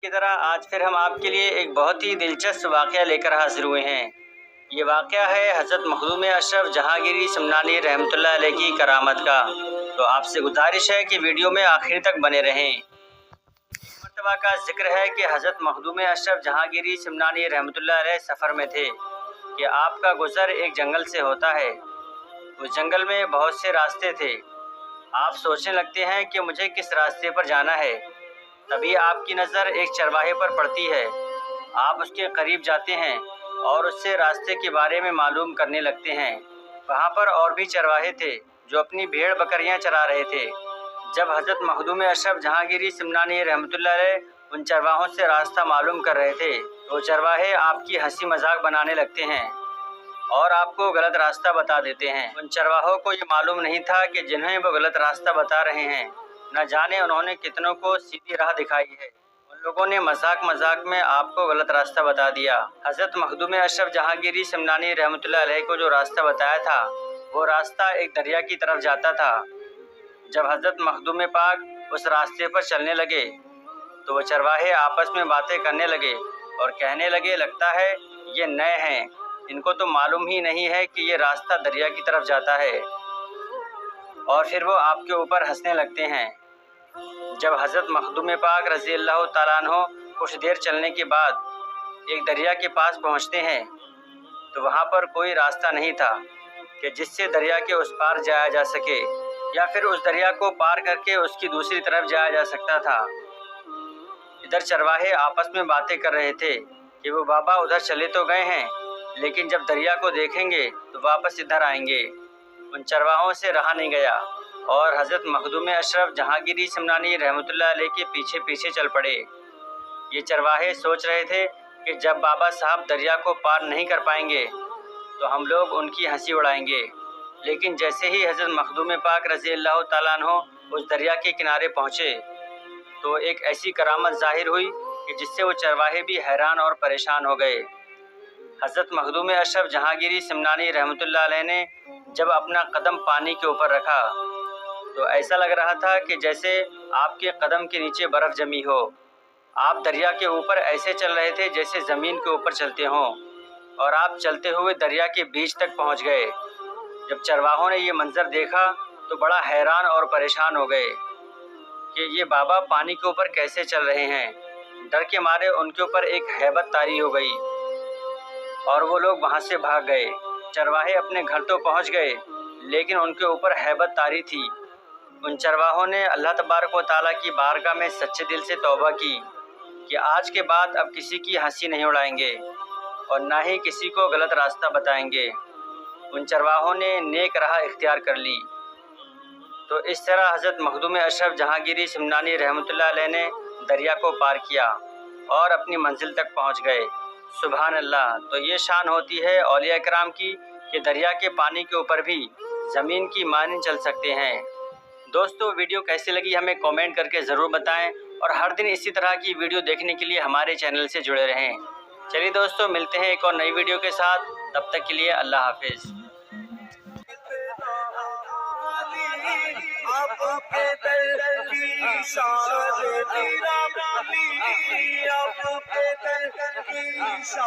की तरह आज फिर हम आपके लिए एक बहुत ही दिलचस्प वाक़या लेकर हाजिर हुए हैं। ये वाक़या है हज़रत मखदूम अशरफ जहांगीरी समनानी रहमतुल्लाह अलैह की करामत का। तो आपसे गुजारिश है कि वीडियो में आखिर तक बने रहें। मरतबा का जिक्र है कि हज़रत मखदूम अशरफ जहांगीरी समनानी रहमतुल्लाह अलैह सफ़र में थे कि आपका गुज़र एक जंगल से होता है। उस जंगल में बहुत से रास्ते थे। आप सोचने लगते हैं कि मुझे किस रास्ते पर जाना है। तभी आपकी नज़र एक चरवाहे पर पड़ती है। आप उसके करीब जाते हैं और उससे रास्ते के बारे में मालूम करने लगते हैं। वहाँ पर और भी चरवाहे थे जो अपनी भेड़ बकरियाँ चरा रहे थे। जब हज़रत मखदूम अशरफ जहांगीरी समनानी रहमतुल्लाह अलैह उन चरवाहों से रास्ता मालूम कर रहे थे तो चरवाहे आपकी हंसी मजाक बनाने लगते हैं और आपको गलत रास्ता बता देते हैं। उन चरवाहों को ये मालूम नहीं था कि जिन्हें वो गलत रास्ता बता रहे हैं, न जाने उन्होंने कितनों को सीधी राह दिखाई है। उन लोगों ने मजाक मजाक में आपको गलत रास्ता बता दिया। हज़रत मखदूम अशरफ जहांगीरी समनानी रहमतुल्लाह अलैह को जो रास्ता बताया था वो रास्ता एक दरिया की तरफ जाता था। जब हज़रत मखदूम पाक उस रास्ते पर चलने लगे तो वो चरवाहे आपस में बातें करने लगे और कहने लगे, लगता है ये नए हैं, इनको तो मालूम ही नहीं है कि ये रास्ता दरिया की तरफ जाता है। और फिर वो आपके ऊपर हंसने लगते हैं। जब हज़रत मखदूम पाक रज़ी अल्लाह ताला अन्हो कुछ देर चलने के बाद एक दरिया के पास पहुंचते हैं तो वहाँ पर कोई रास्ता नहीं था कि जिससे दरिया के उस पार जाया जा सके या फिर उस दरिया को पार करके उसकी दूसरी तरफ जाया जा सकता था। इधर चरवाहे आपस में बातें कर रहे थे कि वो बाबा उधर चले तो गए हैं, लेकिन जब दरिया को देखेंगे तो वापस इधर आएंगे। उन चरवाहों से रहा नहीं गया और हज़रत मखदूम अशरफ जहांगीरी समनानी रहमतुल्लाह अलैह के पीछे पीछे चल पड़े। ये चरवाहे सोच रहे थे कि जब बाबा साहब दरिया को पार नहीं कर पाएंगे तो हम लोग उनकी हंसी उड़ाएंगे। लेकिन जैसे ही हज़रत मखदूम पाक रज़ी अल्लाह ताला अन्हो उस दरिया के किनारे पहुँचे तो एक ऐसी करामत ज़ाहिर हुई कि जिससे वो चरवाहे भी हैरान और परेशान हो गए। हज़रत मखदूम अशरफ जहांगीरी समनानी रहमतुल्लाह अलैह ने जब अपना कदम पानी के ऊपर रखा तो ऐसा लग रहा था कि जैसे आपके कदम के नीचे बर्फ़ जमी हो। आप दरिया के ऊपर ऐसे चल रहे थे जैसे ज़मीन के ऊपर चलते हों और आप चलते हुए दरिया के बीच तक पहुंच गए। जब चरवाहों ने ये मंज़र देखा तो बड़ा हैरान और परेशान हो गए कि ये बाबा पानी के ऊपर कैसे चल रहे हैं। डर के मारे उनके ऊपर एक हैबत तारी हो गई और वो लोग वहाँ से भाग गए। चरवाहे अपने घर तो पहुँच गए लेकिन उनके ऊपर हैबत तारी थी। उन चरवाहों ने अल्लाह तबारक व तआला की बारगाह में सच्चे दिल से तौबा की कि आज के बाद अब किसी की हंसी नहीं उड़ाएंगे और ना ही किसी को गलत रास्ता बताएंगे। उन चरवाहों ने नेक राह इख्तियार कर ली। तो इस तरह हज़रत मखदूम अशरफ जहांगीरी समनानी रहमतुल्लाह अलैह ने दरिया को पार किया और अपनी मंजिल तक पहुंच गए। सुभान अल्लाह। तो ये शान होती है औलिया किराम की कि दरिया के पानी के ऊपर भी ज़मीन की मानिंद चल सकते हैं। दोस्तों, वीडियो कैसी लगी हमें कमेंट करके ज़रूर बताएं और हर दिन इसी तरह की वीडियो देखने के लिए हमारे चैनल से जुड़े रहें। चलिए दोस्तों, मिलते हैं एक और नई वीडियो के साथ। तब तक के लिए अल्लाह हाफिज़। आपके दर की शान, आपके दर की शान।